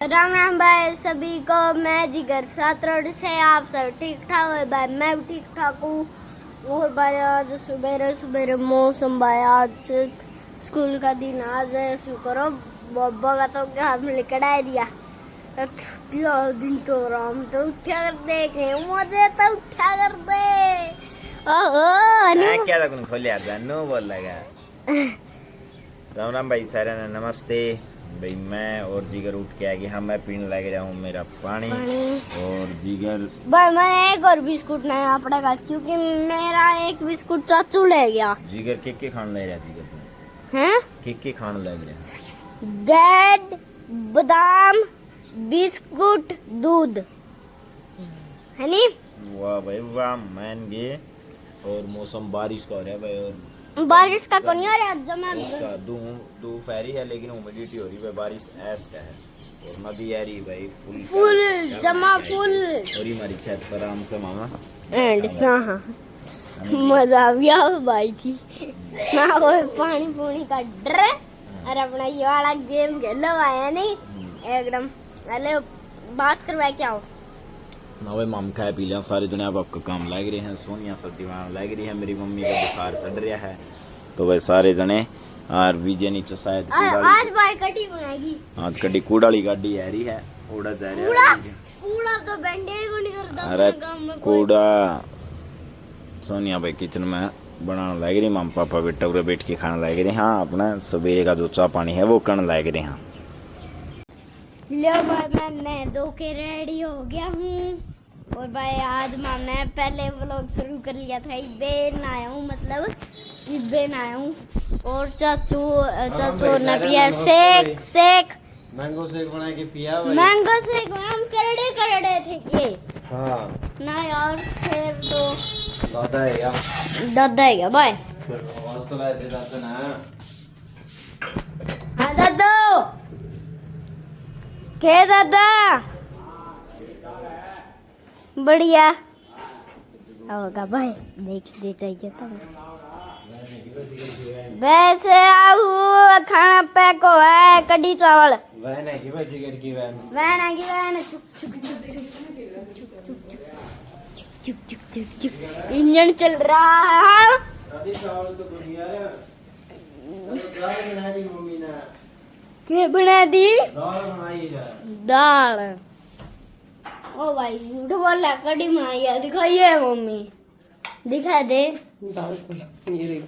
राम राम भाई सभी को। मैं जिगर सातरोड से आप सब ठीक ठाक है भाई, मैं भी ठीक ठाक हूँ। और भाई आज सुबह सुबह मौसम भाई, आज स्कूल का दिन आज है। शुक्र बब्बा का तो क्या हम लेकर आ दिया दिन तो राम तो उठा कर देख रहे मुझे तो उठा कर दे। ओहो क्या था खोलिया नो बोल लगा। राम राम भाई सारे ने नमस्ते भाई। मैं और जिगर उठ के आगे हाँ मैं पीने लग जाऊँ मेरा पानी और जिगर भाई मैंने एक और बिस्कुट नहीं पड़ेगा क्योंकि मेरा एक बिस्कुट चाचू ले गया। जिगर के खाने लग रहा जिगर हैं के खाने लग रहा ब्रेड बादाम बिस्कुट दूध है नी। वाह भाई वाह मैन गे। और मौसम बारिश का हो रहा है भाई। और बारिश का कौन आ रहा जमा इसका दोपहरी है लेकिन ह्यूमिडिटी हो रही है बारिश ऐस का है। और नदी आ रही भाई फुल जमा फुल और हमारी छत पर आराम से मामा एंड हाँ मजा भी आ भाई थी ना कोई पानी पूनी का डर और अपना ये वाला गेम खेलो आया नहीं एकदम। अरे बात करवाए क्या हो ना भाई माम खाए पी लिया सारे दुनिया आपका काम लग रहे हैं। सोनिया सब्जी लग रही है, मेरी मम्मी का बुखार चढ़ रहा है तो भाई सारे जने और विजय नीचे शायद आज भाई कटी बनाएगी। आज कटी कूड़ाली गाड़ी आ रही है उड़ा जा रहा है कूड़ा तो बैंडे को नहीं करता। अरे कूड़ा सोनिया भाई किचन में बनाने लग रही, माम पापा बेटा पूरे बैठ के खाना लग रहे। हाँ अपना सवेरे का जो चाय पानी है वो करने लग रहे हैं। लो भाई मैं नहा धो के रेडी हो गया हूँ और भाई आज मैंने पहले व्लॉग शुरू कर लिया था। बेन आया हूँ मतलब बेन आया हूँ और चाचू ने पिया शेक मैंगो शेक बना के पिया भाई। मैंगो शेक हम करड़े थे ये हाँ ना यार फिर तो दादा है यार दादा है क्या भाई। आवाज तो लाए थे दादा ना। हाँ दादा के दादा बढ़िया होगा भाई देख दे चाहिए था वैसे आऊ खाना पैक हो है कड़ी चावल वैन है कि भाई जिगर की वैन वैन आएगी वैन चुक इंजन चल रहा है। कड़ी चावल तो बढ़िया है। दाल बना दी मम्मी ने। क्या बना दी दाल बनाई है दाल। ओ भाई झूठ बोल रहा कड़ी बनाई है दिखाइए मम्मी दिखा दे दाल तो ये देख।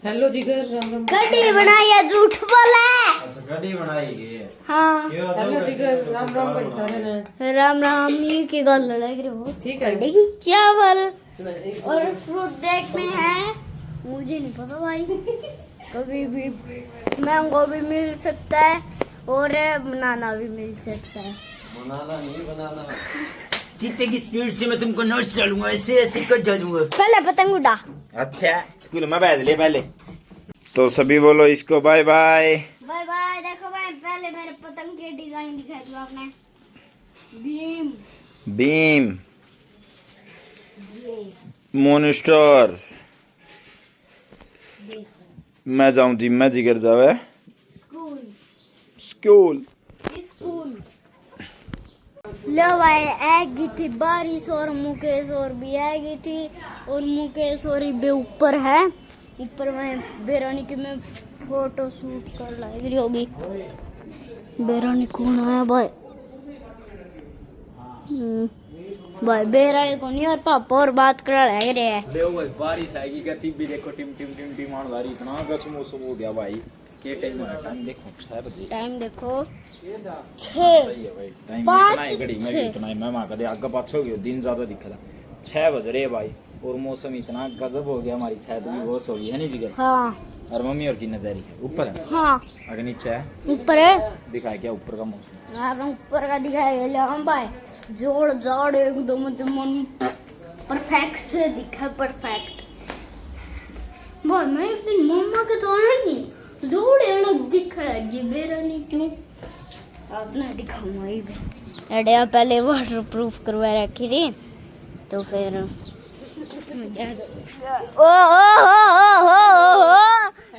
हेलो जिगर राम राम। कड़ी बनाई है झूठ बोला है। अच्छा कड़ी बनाई है। हाँ हेलो जिगर राम राम भाई सारे ने। राम राम ये की गल लग रही हो ठीक है कड़ी की क्या बल नहीं, और फ्रूट डेक में है मुझे नहीं पता भाई। कभी भी मैंगो भी मिल सकता है और बनाना भी मिल सकता है। बनाना नहीं बनाना चीते की स्पीड से मैं तुमको नोट चलूंगा ऐसे ऐसे कर चलूंगा। पहले पतंग उड़ा। अच्छा स्कूल में बैठ ले पहले तो सभी बोलो इसको बाय बाय बाय बाय। देखो भाई पहले मेरे पतंग के डिजाइन दिखाई दिया आपने बीम बीम ये मोनस्टर। देखो मैं जाऊं जिम में जिगर जावे स्कूल स्कूल स्कूल। लो भाई आएगी थी बारिश और मुकेश और भी आएगी थी और मुकेश और भी ऊपर है। ऊपर में बेरानी की मैं फोटो शूट कर लाई रही होगी। बेरानी कौन आया भाई भाई बेरानी कौन और पापा और बात कर रहे हैं। ले भाई बारिश आएगी गति भी देखो टिम टिम टिम टिम आने वाली इतना गच मौसम हो गया भाई। के टाइम है टाइम देखो 6 बजे टाइम देखो 6 सही है भाई टाइम इतना है घड़ी में भी इतना है। मैं वहां कदे आगे पाछो गयो दिन ज्यादा दिख रहा 6 बज रहे भाई और मौसम इतना गजब हो गया। हमारी छत भी बहुत हो गई है नहीं जिगर। हाँ और मम्मी और की नजर है ऊपर है हाँ आगे नीचे है ऊपर है दिखाया क्या ऊपर का मौसम। आपने ऊपर का दिखाया ले हम भाई जोड़ जाड़ एकदम मन परफेक्ट से दिखा परफेक्ट। भाई मैं एक दिन मम्मा के तो आया नहीं जोड़ अलग दिख रहा है ये मेरा नहीं क्यों आपने दिखाऊंगा ये भी एडिया पहले वाटर प्रूफ करवा रखी थी तो फिर ओ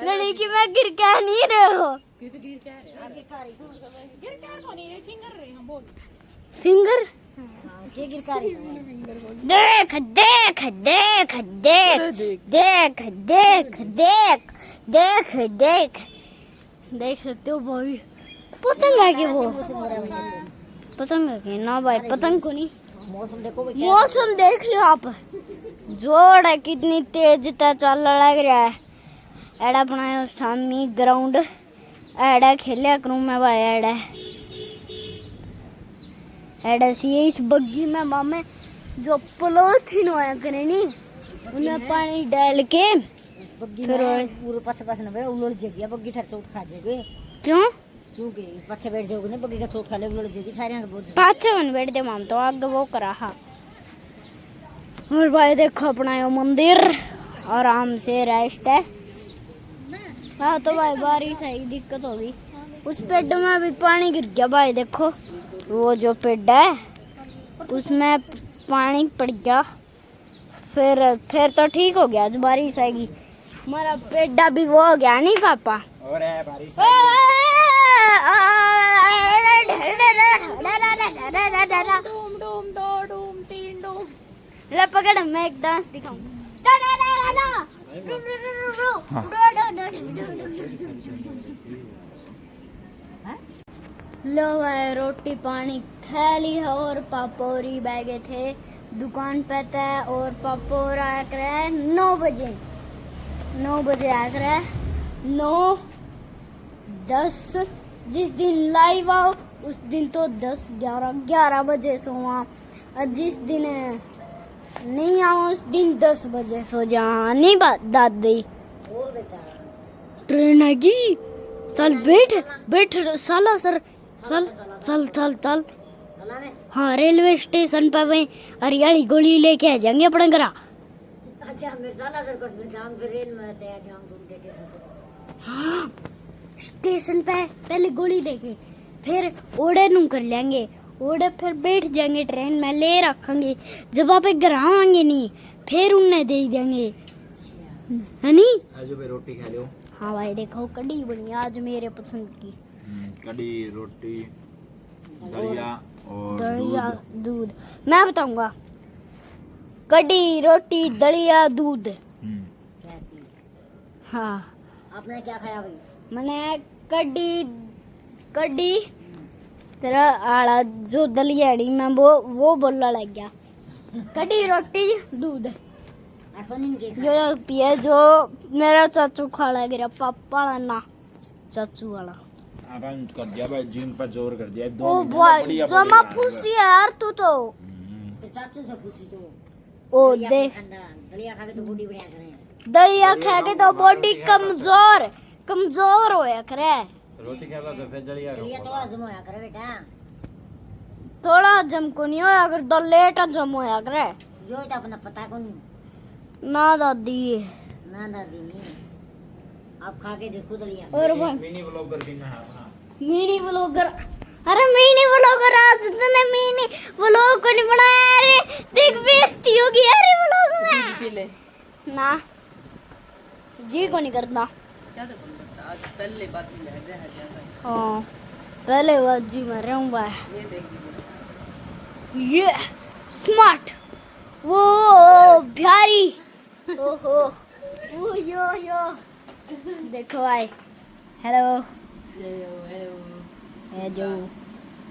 घड़ी की मैं गिर क्या नहीं रहे हो ये तो गिर क्या है फिंगर देख देख देख देख देख देख देख देख देख देख सकते हो भाई पतंग है कि वो पतंग है कि ना भाई पतंग को नहीं मौसम देख लियो आप जोड़ है कितनी तेज चल लग रहा है एड़ा बनाया सामने ग्राउंड एड़ा खेलिया करूँ मैं भाई एड़ा सी इस बग्गी में मामे जो पॉलीथिन होया करे नी उन्हें पानी डाल के पूरे पाछे पास ना बैठ उलट जाएगी बग्गी थर चोट खा जाएगी क्यों क्योंकि पाछे बैठ जाओगे ना बग्गी का चोट खा ले उलट जाएगी सारे के बहुत पाछे मन बैठ दे माम तो आगे वो करा हा और भाई देखो अपना यो मंदिर आराम से रेस्ट है हाँ तो भाई बारिश आई दिक्कत होगी उस पेड़ में भी पानी गिर गया भाई देखो वो जो पेड़ है उसमें पानी पड़ गया फिर तो ठीक हो गया आज बारिश आएगी हमारा पेड़ा भी वो हो गया नहीं पापा और है बारिश ले पकड़ मैं एक डांस दिखाऊं लो भाई रोटी पानी खा ली है और पापोरी बैगे थे दुकान पे थे और पापोर आया करे 9 बजे आया करे 9-10 जिस दिन लाइव आओ उस दिन तो 10-11 बजे सोवा और जिस दिन नहीं आओ उस दिन 10 बजे सो जा नहीं बात दादी ट्रेन आएगी चल बैठ साला सर चल चल चल चल हाँ रेलवे स्टेशन पर वहीं हरियाली गोली लेके आ जाएंगे अपने घर अच्छा मैं चला सर कुछ जाऊं फिर रेल में तैयार जाऊं तुम देखे सब हाँ स्टेशन पे पहले गोली लेके फिर ओडे नू कर लेंगे ओडे फिर बैठ जाएंगे ट्रेन में ले रखेंगे जब आप घर आएंगे नहीं फिर उन्हें दे देंगे है नहीं आज भाई रोटी खा लो हाँ भाई देखो कड़ी बनी आज मेरे पसंद की कड़ी रोटी दलिया और दलिया दूध मैं बताऊंगा कड़ी रोटी दलिया दूध हाँ आपने क्या खाया भाई मैंने कड़ी तेरा आड़ा जो दलियाड़ी में वो बोलने लग गया कड़ी रोटी दूध ऐसा नहीं के यो पिए जो मेरा चाचू खा लग गया पापा वाला ना चाचू वाला अपन कर दिया भाई जिम पर जोर कर दिया ओ भाई जमा फूसी है यार तू तो तो चाचू से पूछी तो ओ देख ठंडा दलिया खा के तो बॉडी बढ़िया करे दलिया खा के तो बॉडी कमजोर होया करे रोटी खा तो फिर दलिया दलिया तो हजम होया करे बेटा थोड़ा हजम को नहीं होया अगर तो लेट हजम होया करे जो तो अपना पता को नहीं ना दादी ना दादी नहीं आप खा के देखो दलिया और भाई मिनी व्लॉगर भी ना अपना मिनी व्लॉगर अरे मिनी व्लॉगर आज तूने मिनी व्लॉग को नहीं बनाया अरे देख बेइज्जती होगी अरे व्लॉग में पी ले ना जी को नहीं करता क्या तो करता आज पहले बाजी में रह जाता हाँ पहले बाजी में रहूंगा ये देख जिगर ये स्मार्ट वो प्यारी ओहो वो यो देखो भाई हेलो ये जो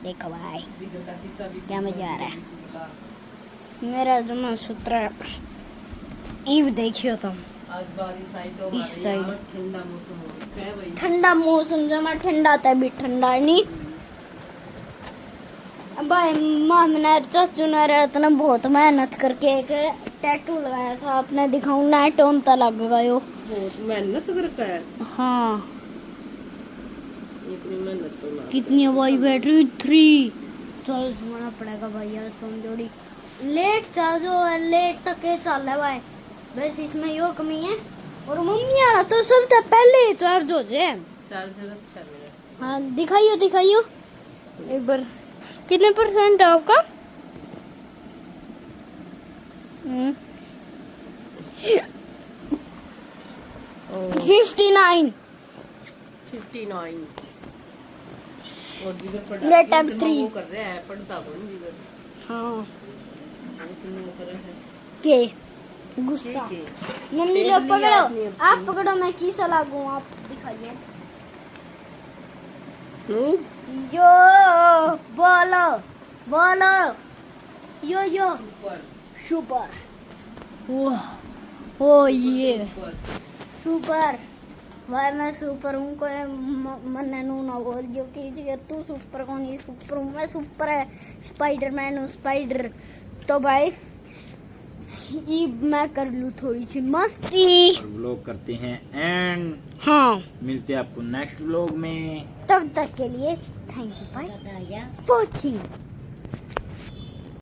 देखो भाई जिगर का शीशा भी क्या मजा आ रहा है मेरा जमा सूत्र ईव देखियो तुम आज बारिश आई तो इस साइड ठंडा मौसम हो गया है भाई ठंडा मौसम जमा ठंडा था भी ठंडा नहीं अब भाई मामना चाचू ने इतना बहुत मेहनत करके एक टैटू लगाया था आपने दिखाऊं ना टोनता लग गयो बहुत मेहनत करता है हाँ इतनी मेहनत तो ना कितनी भाई बैटरी 3 चल सुना पड़ेगा भाई यार सोन जोड़ी लेट चार्जो लेट तक के चल है भाई बस इसमें यो कमी है और मम्मी आ तो सब तो पहले चार्ज हो जाए चार्जर अच्छा मेरा हाँ दिखाइयो एक बार कितने % है आपका 59 59 और जिगर पढ़ा मेरा टाइप दिमाग 3 वो कर रहा है, पढ़ता कौन जिगर? हाँ इतने वो कर रहा है। के गुस्सा ठीक है। मम्मी टेबल लो ही पकड़ो आपने अपनी। आप पकड़ो मैं किसा लागू आप दिखाइए यो बोलो बोलो यो ऊपर सुपर ओ ये ऊपर सुपर भाई मैं सुपर हूँ कोई मन नू ना बोल जो कि जिगर तू सुपर कौन है सुपर हूँ मैं सुपर है स्पाइडरमैन हूँ स्पाइडर तो भाई ये मैं कर लूँ थोड़ी सी मस्ती और व्लॉग करते हैं एंड हाँ मिलते हैं आपको नेक्स्ट व्लॉग में। तब तक के लिए थैंक यू बाय पता है क्या वॉचिंग।